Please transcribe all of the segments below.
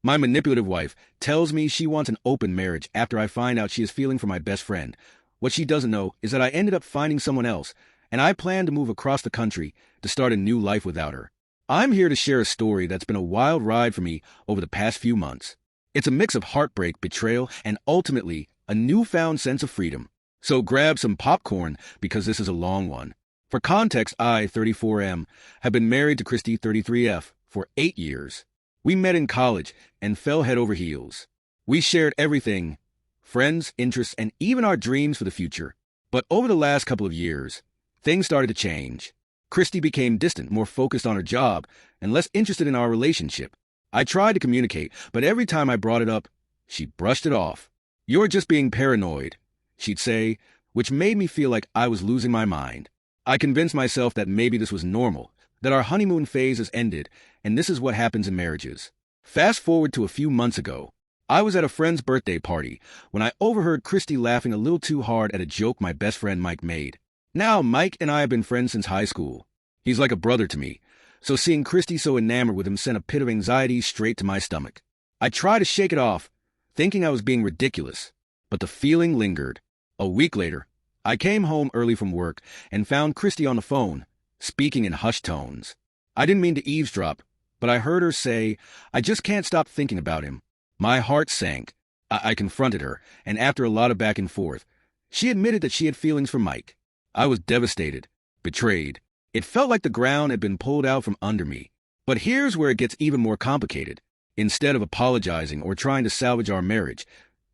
My manipulative wife tells me she wants an open marriage after I find out she is feeling for my best friend. What she doesn't know is that I ended up finding someone else, and I plan to move across the country to start a new life without her. I'm here to share a story that's been a wild ride for me over the past few months. It's a mix of heartbreak, betrayal, and ultimately, a newfound sense of freedom. So grab some popcorn because this is a long one. For context, I, 34M, have been married to Christy, 33F, for 8 years. We met in college and fell head over heels. We shared everything, friends, interests, and even our dreams for the future. But over the last couple of years, things started to change. Christy became distant, more focused on her job, and less interested in our relationship. I tried to communicate, but every time I brought it up, she brushed it off. "You're just being paranoid," she'd say, which made me feel like I was losing my mind. I convinced myself that maybe this was normal, that our honeymoon phase has ended, and this is what happens in marriages. Fast forward to a few months ago. I was at a friend's birthday party when I overheard Christy laughing a little too hard at a joke my best friend Mike made. Now, Mike and I have been friends since high school. He's like a brother to me, so seeing Christy so enamored with him sent a pit of anxiety straight to my stomach. I tried to shake it off, thinking I was being ridiculous, but the feeling lingered. A week later, I came home early from work and found Christy on the phone, speaking in hushed tones. I didn't mean to eavesdrop, but I heard her say, "I just can't stop thinking about him." My heart sank. I confronted her, and after a lot of back and forth, she admitted that she had feelings for Mike. I was devastated, betrayed. It felt like the ground had been pulled out from under me. But here's where it gets even more complicated. Instead of apologizing or trying to salvage our marriage,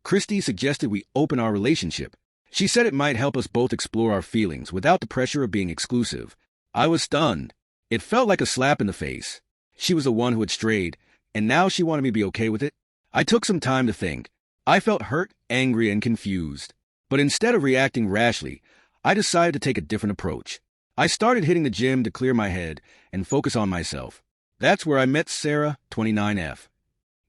Christy suggested we open our relationship. She said it might help us both explore our feelings without the pressure of being exclusive. I was stunned. It felt like a slap in the face. She was the one who had strayed, and now she wanted me to be okay with it. I took some time to think. I felt hurt, angry, and confused. But instead of reacting rashly, I decided to take a different approach. I started hitting the gym to clear my head and focus on myself. That's where I met Sarah, 29F.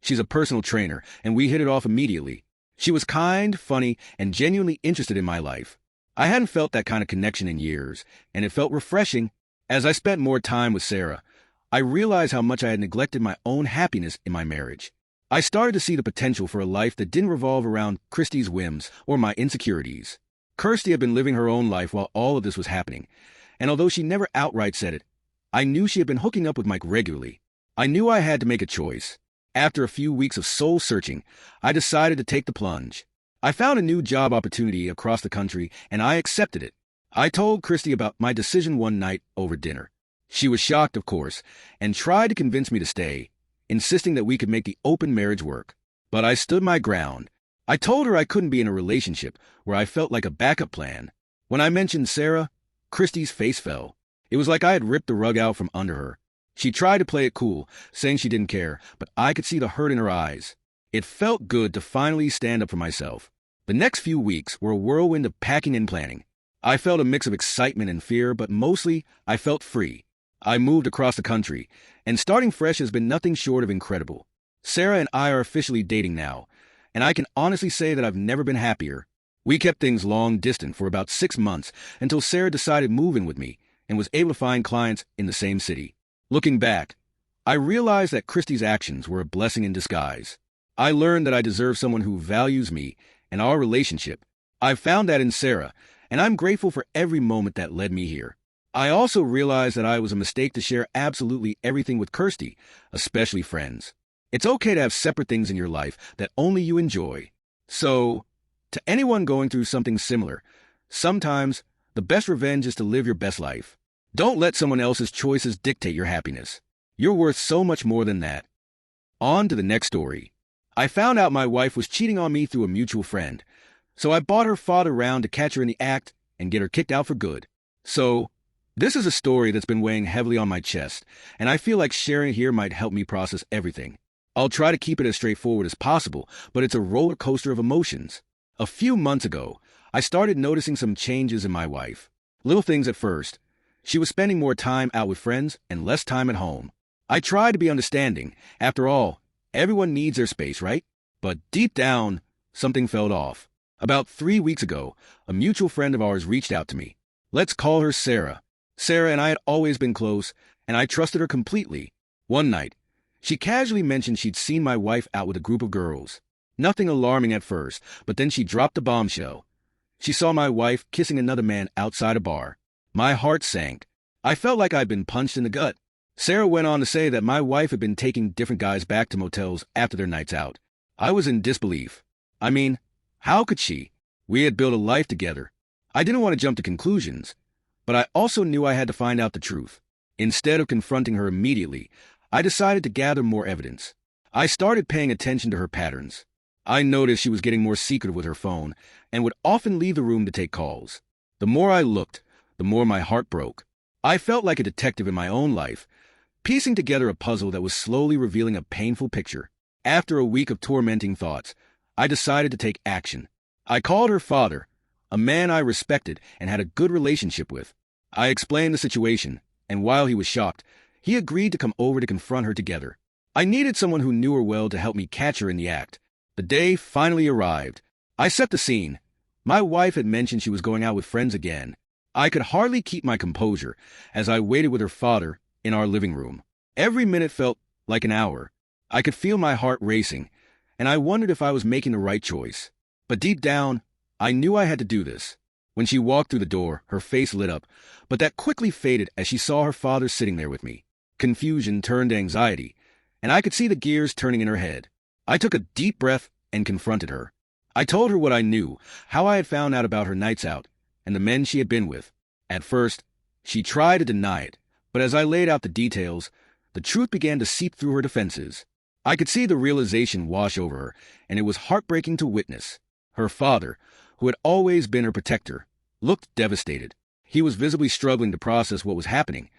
She's a personal trainer, and we hit it off immediately. She was kind, funny, and genuinely interested in my life. I hadn't felt that kind of connection in years, and it felt refreshing. As I spent more time with Sarah, I realized how much I had neglected my own happiness in my marriage. I started to see the potential for a life that didn't revolve around Christy's whims or my insecurities. Kirsty had been living her own life while all of this was happening, and although she never outright said it, I knew she had been hooking up with Mike regularly. I knew I had to make a choice. After a few weeks of soul-searching, I decided to take the plunge. I found a new job opportunity across the country, and I accepted it. I told Christy about my decision one night over dinner. She was shocked, of course, and tried to convince me to stay, insisting that we could make the open marriage work. But I stood my ground. I told her I couldn't be in a relationship where I felt like a backup plan. When I mentioned Sarah, Christy's face fell. It was like I had ripped the rug out from under her. She tried to play it cool, saying she didn't care, but I could see the hurt in her eyes. It felt good to finally stand up for myself. The next few weeks were a whirlwind of packing and planning. I felt a mix of excitement and fear, but mostly I felt free. I moved across the country, and starting fresh has been nothing short of incredible. Sarah and I are officially dating now, and I can honestly say that I've never been happier. We kept things long distance for about 6 months until Sarah decided to move in with me and was able to find clients in the same city. Looking back, I realized that Christy's actions were a blessing in disguise. I learned that I deserve someone who values me and our relationship. I found that in Sarah, and I'm grateful for every moment that led me here. I also realized that I was a mistake to share absolutely everything with Kirsty, especially friends. It's okay to have separate things in your life that only you enjoy. So, to anyone going through something similar, sometimes the best revenge is to live your best life. Don't let someone else's choices dictate your happiness. You're worth so much more than that. On to the next story. I found out my wife was cheating on me through a mutual friend, so I bought her father round to catch her in the act and get her kicked out for good. So, this is a story that's been weighing heavily on my chest, and I feel like sharing it here might help me process everything. I'll try to keep it as straightforward as possible, but it's a roller coaster of emotions. A few months ago, I started noticing some changes in my wife. Little things at first. She was spending more time out with friends and less time at home. I tried to be understanding. After all, everyone needs their space, right? But deep down, something felt off. About 3 weeks ago, a mutual friend of ours reached out to me. Let's call her Sarah. Sarah and I had always been close, and I trusted her completely. One night, She casually mentioned she'd seen my wife out with a group of girls. Nothing alarming at first, but then she dropped a bombshell. She saw my wife kissing another man outside a bar. My heart sank. I felt like I'd been punched in the gut. Sarah went on to say that my wife had been taking different guys back to motels after their nights out. I was in disbelief. I mean, how could she? We had built a life together. I didn't want to jump to conclusions, but I also knew I had to find out the truth. Instead of confronting her immediately, I decided to gather more evidence. I started paying attention to her patterns. I noticed she was getting more secretive with her phone and would often leave the room to take calls. The more I looked, the more my heart broke. I felt like a detective in my own life, piecing together a puzzle that was slowly revealing a painful picture. After a week of tormenting thoughts, I decided to take action. I called her father, a man I respected and had a good relationship with. I explained the situation, and while he was shocked, he agreed to come over to confront her together. I needed someone who knew her well to help me catch her in the act. The day finally arrived. I set the scene. My wife had mentioned she was going out with friends again. I could hardly keep my composure as I waited with her father in our living room. Every minute felt like an hour. I could feel my heart racing, and I wondered if I was making the right choice. But deep down, I knew I had to do this. When she walked through the door, her face lit up, but that quickly faded as she saw her father sitting there with me. Confusion turned to anxiety, and I could see the gears turning in her head. I took a deep breath and confronted her. I told her what I knew, how I had found out about her nights out, and the men she had been with. At first, she tried to deny it, but as I laid out the details, the truth began to seep through her defenses. I could see the realization wash over her, and it was heartbreaking to witness. Her father, who had always been her protector, looked devastated. He was visibly struggling to process what was happening,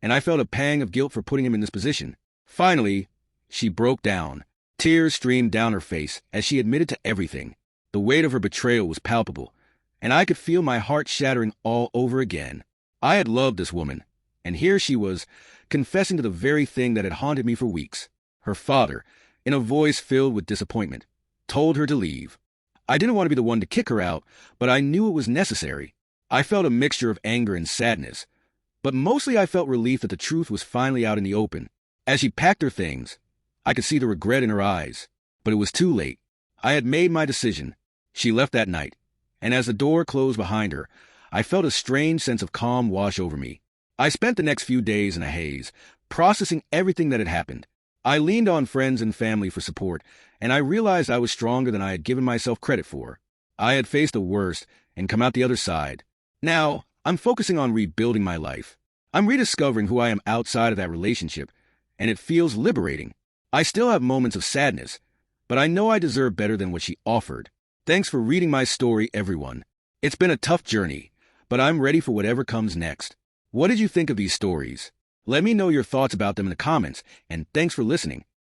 and I felt a pang of guilt for putting him in this position. Finally, she broke down. Tears streamed down her face as she admitted to everything. The weight of her betrayal was palpable, and I could feel my heart shattering all over again. I had loved this woman, and here she was, confessing to the very thing that had haunted me for weeks. Her father, in a voice filled with disappointment, told her to leave. I didn't want to be the one to kick her out, but I knew it was necessary. I felt a mixture of anger and sadness, but mostly I felt relief that the truth was finally out in the open. As she packed her things, I could see the regret in her eyes, but it was too late. I had made my decision. She left that night, and as the door closed behind her, I felt a strange sense of calm wash over me. I spent the next few days in a haze, processing everything that had happened. I leaned on friends and family for support, and I realized I was stronger than I had given myself credit for. I had faced the worst and come out the other side. Now, I'm focusing on rebuilding my life. I'm rediscovering who I am outside of that relationship, and it feels liberating. I still have moments of sadness, but I know I deserve better than what she offered. Thanks for reading my story, everyone. It's been a tough journey, but I'm ready for whatever comes next. What did you think of these stories? Let me know your thoughts about them in the comments, and thanks for listening.